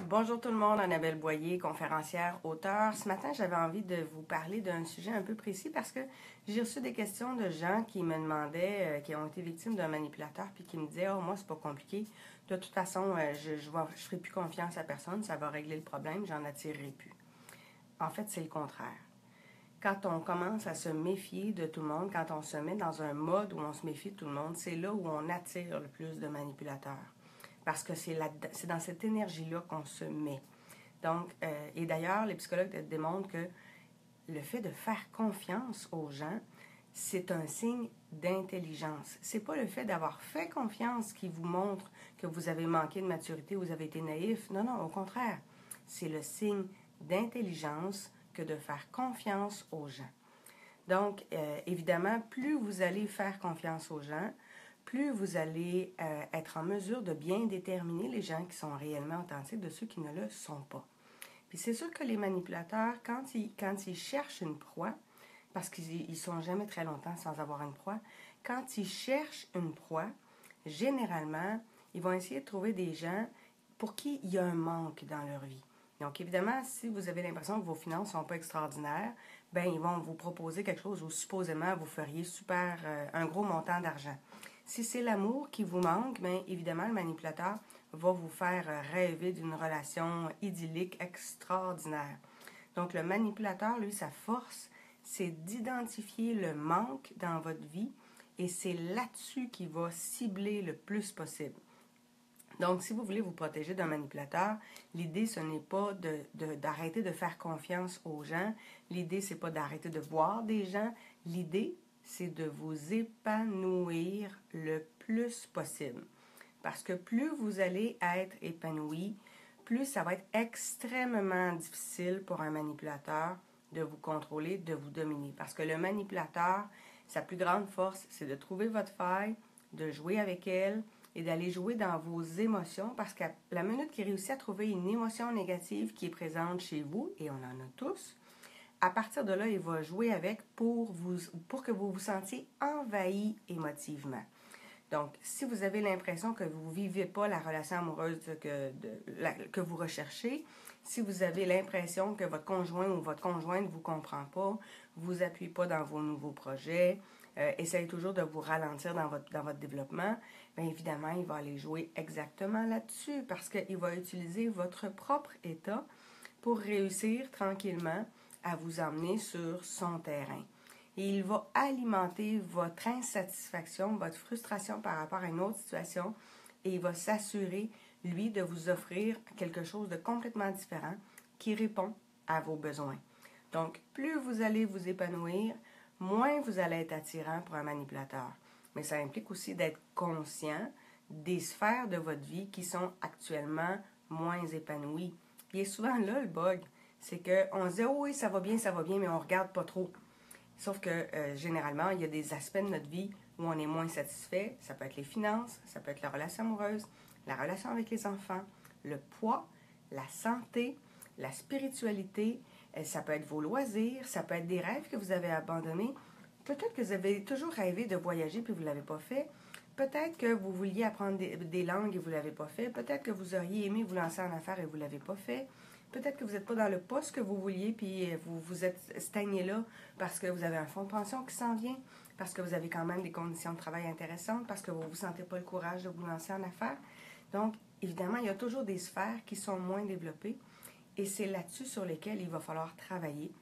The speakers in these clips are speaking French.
Bonjour tout le monde, Annabelle Boyer, conférencière, auteure. Ce matin, j'avais envie de vous parler d'un sujet un peu précis parce que j'ai reçu des questions de gens qui me demandaient, qui ont été victimes d'un manipulateur, puis qui me disaient « Oh, moi, c'est pas compliqué. De toute façon, je ferai plus confiance à personne, ça va régler le problème, j'en attirerai plus. » En fait, c'est le contraire. Quand on commence à se méfier de tout le monde, quand on se met dans un mode où on se méfie de tout le monde, c'est là où on attire le plus de manipulateurs. Parce que c'est dans cette énergie-là qu'on se met. Donc, et d'ailleurs, les psychologues démontrent que le fait de faire confiance aux gens, c'est un signe d'intelligence. C'est pas le fait d'avoir fait confiance qui vous montre que vous avez manqué de maturité, vous avez été naïf. Non, non, au contraire. C'est le signe d'intelligence que de faire confiance aux gens. Donc, évidemment, plus vous allez faire confiance aux gens, plus vous allez être en mesure de bien déterminer les gens qui sont réellement authentiques de ceux qui ne le sont pas. Puis c'est sûr que les manipulateurs, quand ils cherchent une proie, parce qu'ils ne sont jamais très longtemps sans avoir une proie, quand ils cherchent une proie, généralement, ils vont essayer de trouver des gens pour qui il y a un manque dans leur vie. Donc, évidemment, si vous avez l'impression que vos finances ne sont pas extraordinaires, ben ils vont vous proposer quelque chose où supposément vous feriez un gros montant d'argent. Si c'est l'amour qui vous manque, bien évidemment, le manipulateur va vous faire rêver d'une relation idyllique extraordinaire. Donc, le manipulateur, lui, sa force, c'est d'identifier le manque dans votre vie et c'est là-dessus qu'il va cibler le plus possible. Donc, si vous voulez vous protéger d'un manipulateur, l'idée, ce n'est pas d'arrêter de faire confiance aux gens. L'idée, c'est pas d'arrêter de voir des gens. L'idée, c'est de vous épanouir le plus possible. Parce que plus vous allez être épanoui, plus ça va être extrêmement difficile pour un manipulateur de vous contrôler, de vous dominer. Parce que le manipulateur, sa plus grande force, c'est de trouver votre faille, de jouer avec elle, et d'aller jouer dans vos émotions parce que la minute qu'il réussit à trouver une émotion négative qui est présente chez vous, et on en a tous, à partir de là, il va jouer avec pour que vous vous sentiez envahi émotivement. Donc, si vous avez l'impression que vous ne vivez pas la relation amoureuse que vous recherchez, si vous avez l'impression que votre conjoint ou votre conjointe ne vous comprend pas, vous appuyez pas dans vos nouveaux projets, essayez toujours de vous ralentir dans votre développement, bien évidemment, il va aller jouer exactement là-dessus parce qu'il va utiliser votre propre état pour réussir tranquillement à vous emmener sur son terrain. Et il va alimenter votre insatisfaction, votre frustration par rapport à une autre situation et il va s'assurer, lui, de vous offrir quelque chose de complètement différent qui répond à vos besoins. Donc, plus vous allez vous épanouir, moins vous allez être attirant pour un manipulateur. Mais ça implique aussi d'être conscient des sphères de votre vie qui sont actuellement moins épanouies. Puis, il est souvent là le bug, c'est qu'on se dit « Oh oui, ça va bien, mais on ne regarde pas trop ». Sauf que, généralement, il y a des aspects de notre vie où on est moins satisfait. Ça peut être les finances, ça peut être la relation amoureuse, la relation avec les enfants, le poids, la santé, la spiritualité, ça peut être vos loisirs, ça peut être des rêves que vous avez abandonnés. Peut-être que vous avez toujours rêvé de voyager puis vous ne l'avez pas fait. Peut-être que vous vouliez apprendre des langues et vous ne l'avez pas fait. Peut-être que vous auriez aimé vous lancer en affaires et vous ne l'avez pas fait. Peut-être que vous n'êtes pas dans le poste que vous vouliez puis vous êtes stagné là parce que vous avez un fonds de pension qui s'en vient, parce que vous avez quand même des conditions de travail intéressantes, parce que vous ne vous sentez pas le courage de vous lancer en affaires. Donc, évidemment, il y a toujours des sphères qui sont moins développées et c'est là-dessus sur lesquelles il va falloir travailler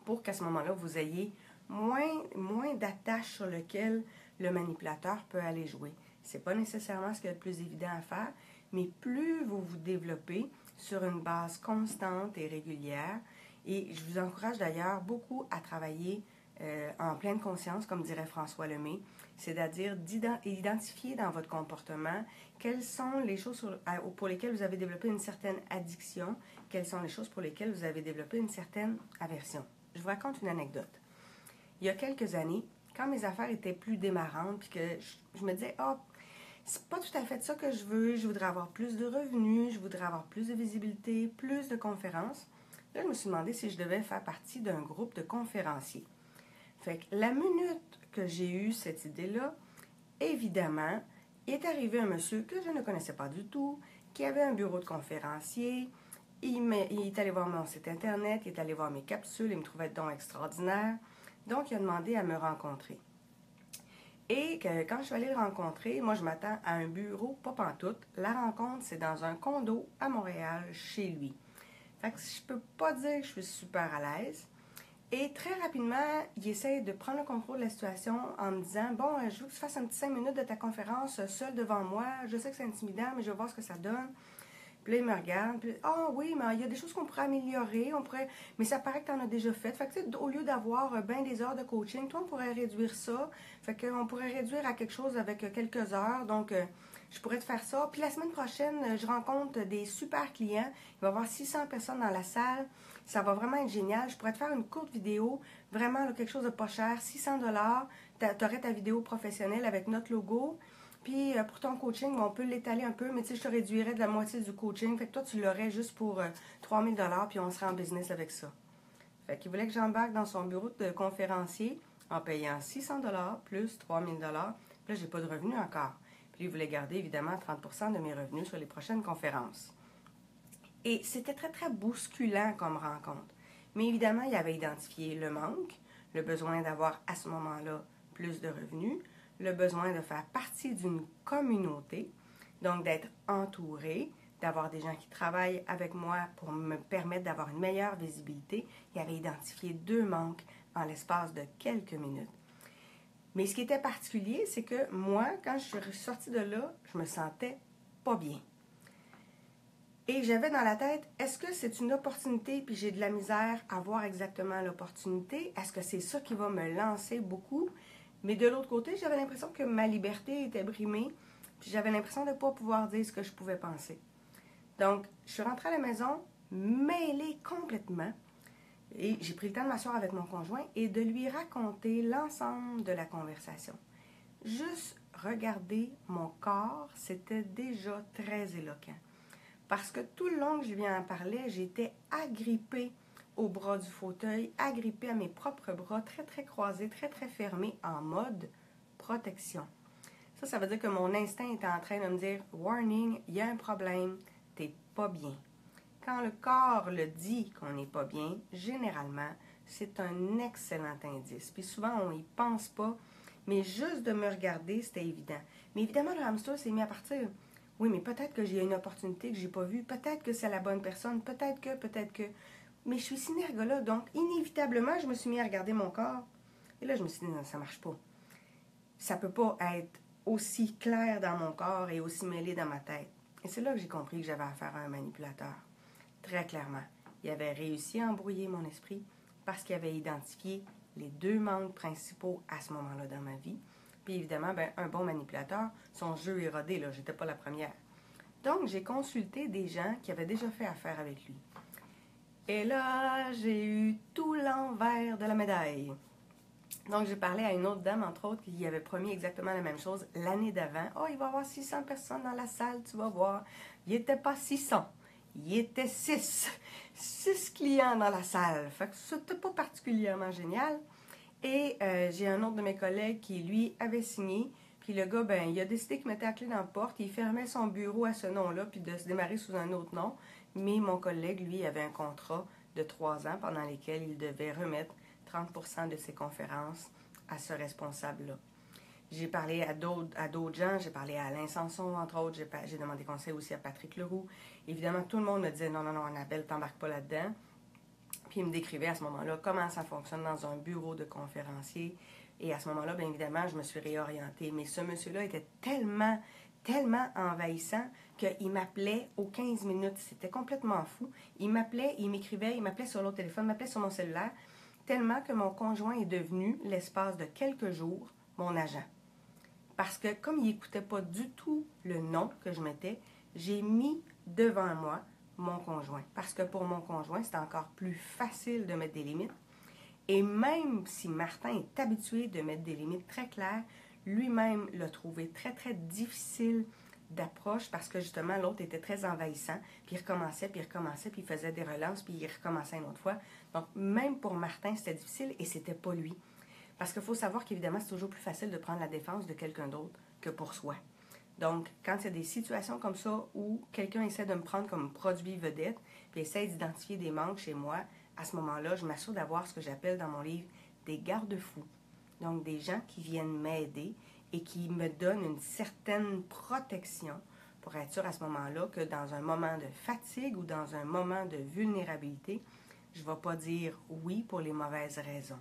pour qu'à ce moment-là, vous ayez moins d'attaches sur lesquelles le manipulateur peut aller jouer. Ce n'est pas nécessairement ce qui est le plus évident à faire, mais plus vous vous développez sur une base constante et régulière, et je vous encourage d'ailleurs beaucoup à travailler en pleine conscience, comme dirait François Lemay, c'est-à-dire d'identifier dans votre comportement quelles sont les choses pour lesquelles vous avez développé une certaine addiction, quelles sont les choses pour lesquelles vous avez développé une certaine aversion. Je vous raconte une anecdote. Il y a quelques années, quand mes affaires étaient plus démarrantes, puis que je me disais, oh, c'est pas tout à fait ça que je voudrais avoir plus de revenus, je voudrais avoir plus de visibilité, plus de conférences. Là, je me suis demandé si je devais faire partie d'un groupe de conférenciers. Fait que la minute que j'ai eu cette idée-là, évidemment, est arrivé un monsieur que je ne connaissais pas du tout, qui avait un bureau de conférencier. Il est allé voir mon site Internet, il est allé voir mes capsules, il me trouvait donc extraordinaire. Donc, il a demandé à me rencontrer. Et quand je suis allée le rencontrer, moi, je m'attends à un bureau, pas pantoute. La rencontre, c'est dans un condo à Montréal, chez lui. Fait que je peux pas dire que je suis super à l'aise. Et très rapidement, il essaie de prendre le contrôle de la situation en me disant « Bon, je veux que tu fasses un petit 5 minutes de ta conférence seul devant moi. Je sais que c'est intimidant, mais je vais voir ce que ça donne. » Puis là, il me regarde. Puis, ah oui, mais il y a des choses qu'on pourrait améliorer. Mais ça paraît que tu en as déjà fait. Fait que, au lieu d'avoir bien des heures de coaching, toi, on pourrait réduire ça. Fait qu'on pourrait réduire à quelque chose avec quelques heures. Donc, je pourrais te faire ça. Puis la semaine prochaine, je rencontre des super clients. Il va y avoir 600 personnes dans la salle. Ça va vraiment être génial. Je pourrais te faire une courte vidéo. Vraiment, là, quelque chose de pas cher. 600 $. Tu aurais ta vidéo professionnelle avec notre logo. Puis pour ton coaching, on peut l'étaler un peu, mais tu sais, je te réduirais de la moitié du coaching. Fait que toi, tu l'aurais juste pour 3 000 $, puis on serait en business avec ça. Fait qu'il voulait que j'embarque dans son bureau de conférencier en payant 600 $ plus 3 000 $. Puis là, j'ai pas de revenus encore. Puis il voulait garder évidemment 30 % de mes revenus sur les prochaines conférences. Et c'était très, très bousculant comme rencontre. Mais évidemment, il avait identifié le manque, le besoin d'avoir à ce moment-là plus de revenus, le besoin de faire partie d'une communauté, donc d'être entouré, d'avoir des gens qui travaillent avec moi pour me permettre d'avoir une meilleure visibilité. Il avait identifié 2 manques en l'espace de quelques minutes. Mais ce qui était particulier, c'est que moi, quand je suis sortie de là, je me sentais pas bien. Et j'avais dans la tête, est-ce que c'est une opportunité puis j'ai de la misère à voir exactement l'opportunité? Est-ce que c'est ça qui va me lancer beaucoup? Mais de l'autre côté, j'avais l'impression que ma liberté était brimée, puis j'avais l'impression de ne pas pouvoir dire ce que je pouvais penser. Donc, je suis rentrée à la maison mêlée complètement, et j'ai pris le temps de m'asseoir avec mon conjoint et de lui raconter l'ensemble de la conversation. Juste regarder mon corps, c'était déjà très éloquent. Parce que tout le long que je lui en parlais, j'étais agrippée au bras du fauteuil, agrippée à mes propres bras, très, très croisés, très, très fermés, en mode protection. Ça veut dire que mon instinct était en train de me dire « Warning, il y a un problème, t'es pas bien ». Quand le corps le dit qu'on n'est pas bien, généralement, c'est un excellent indice. Puis souvent, on n'y pense pas, mais juste de me regarder, c'était évident. Mais évidemment, le hamster s'est mis à partir. Oui, mais peut-être que j'ai une opportunité que j'ai pas vue. Peut-être que c'est la bonne personne. Peut-être que. Mais je suis synergologue, donc inévitablement, je me suis mis à regarder mon corps. Et là, je me suis dit, non, ça marche pas. Ça peut pas être aussi clair dans mon corps et aussi mêlé dans ma tête. Et c'est là que j'ai compris que j'avais affaire à un manipulateur. Très clairement. Il avait réussi à embrouiller mon esprit parce qu'il avait identifié les 2 manques principaux à ce moment-là dans ma vie. Puis évidemment, un bon manipulateur, son jeu est rodé, là, j'étais pas la première. Donc, j'ai consulté des gens qui avaient déjà fait affaire avec lui. Et là, j'ai eu tout l'envers de la médaille. Donc, j'ai parlé à une autre dame, entre autres, qui avait promis exactement la même chose l'année d'avant. « Oh, il va y avoir 600 personnes dans la salle, tu vas voir. » Il n'était pas 600. Il était 6. 6 clients dans la salle. Fait que c'était pas particulièrement génial. Et j'ai un autre de mes collègues qui, lui, avait signé. Puis le gars, il a décidé qu'il mettait la clé dans la porte. Il fermait son bureau à ce nom-là, puis de se démarrer sous un autre nom. Mais mon collègue, lui, avait un contrat de 3 ans pendant lesquels il devait remettre 30 % de ses conférences à ce responsable-là. J'ai parlé à d'autres gens. J'ai parlé à Alain Sanson, entre autres. J'ai demandé conseil aussi à Patrick Leroux. Évidemment, tout le monde me disait « Non, Annabelle, t'embarques pas là-dedans ». Puis il me décrivait à ce moment-là comment ça fonctionne dans un bureau de conférencier. Et à ce moment-là, bien évidemment, je me suis réorientée. Mais ce monsieur-là était tellement envahissant qu'il m'appelait aux 15 minutes. C'était complètement fou. Il m'appelait, il m'écrivait, il m'appelait sur l'autre téléphone, il m'appelait sur mon cellulaire, tellement que mon conjoint est devenu, l'espace de quelques jours, mon agent. Parce que comme il n'écoutait pas du tout le nom que je mettais, j'ai mis devant moi mon conjoint. Parce que pour mon conjoint, c'est encore plus facile de mettre des limites. Et même si Martin est habitué de mettre des limites très claires, lui-même l'a trouvé très, très difficile d'approche parce que justement, l'autre était très envahissant. Puis il recommençait, puis il faisait des relances, puis il recommençait une autre fois. Donc, même pour Martin, c'était difficile et c'était pas lui. Parce qu'il faut savoir qu'évidemment, c'est toujours plus facile de prendre la défense de quelqu'un d'autre que pour soi. Donc, quand il y a des situations comme ça où quelqu'un essaie de me prendre comme produit vedette, puis essaie d'identifier des manques chez moi, à ce moment-là, je m'assure d'avoir ce que j'appelle dans mon livre des garde-fous. Donc, des gens qui viennent m'aider et qui me donnent une certaine protection pour être sûr à ce moment-là que dans un moment de fatigue ou dans un moment de vulnérabilité, je ne vais pas dire oui pour les mauvaises raisons.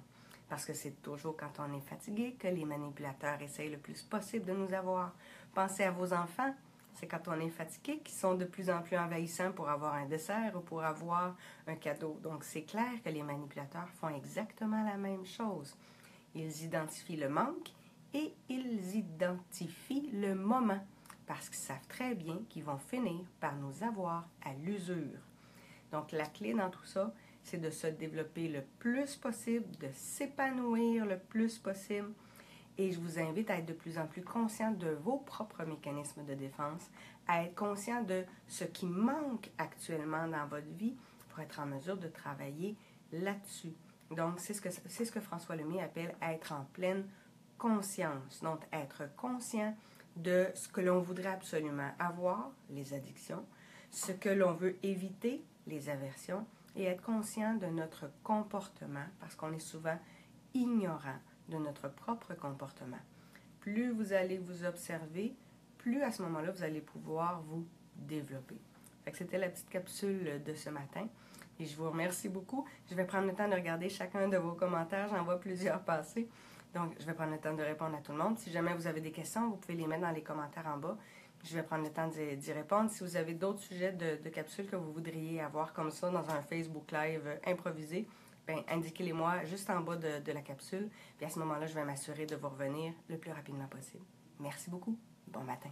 Parce que c'est toujours quand on est fatigué que les manipulateurs essayent le plus possible de nous avoir. Pensez à vos enfants, c'est quand on est fatigué qu'ils sont de plus en plus envahissants pour avoir un dessert ou pour avoir un cadeau. Donc c'est clair que les manipulateurs font exactement la même chose. Ils identifient le manque et ils identifient le moment parce qu'ils savent très bien qu'ils vont finir par nous avoir à l'usure. Donc la clé dans tout ça, c'est de se développer le plus possible, de s'épanouir le plus possible. Et je vous invite à être de plus en plus conscient de vos propres mécanismes de défense, à être conscient de ce qui manque actuellement dans votre vie pour être en mesure de travailler là-dessus. Donc, c'est ce que François Lemay appelle être en pleine conscience. Donc, être conscient de ce que l'on voudrait absolument avoir, les addictions, ce que l'on veut éviter, les aversions, et être conscient de notre comportement, parce qu'on est souvent ignorant de notre propre comportement. Plus vous allez vous observer, plus à ce moment-là, vous allez pouvoir vous développer. Fait que c'était la petite capsule de ce matin. Et je vous remercie beaucoup. Je vais prendre le temps de regarder chacun de vos commentaires. J'en vois plusieurs passer. Donc, je vais prendre le temps de répondre à tout le monde. Si jamais vous avez des questions, vous pouvez les mettre dans les commentaires en bas. Je vais prendre le temps d'y répondre. Si vous avez d'autres sujets de capsules que vous voudriez avoir comme ça dans un Facebook Live improvisé, bien, indiquez-les-moi juste en bas de la capsule. Puis à ce moment-là, je vais m'assurer de vous revenir le plus rapidement possible. Merci beaucoup. Bon matin.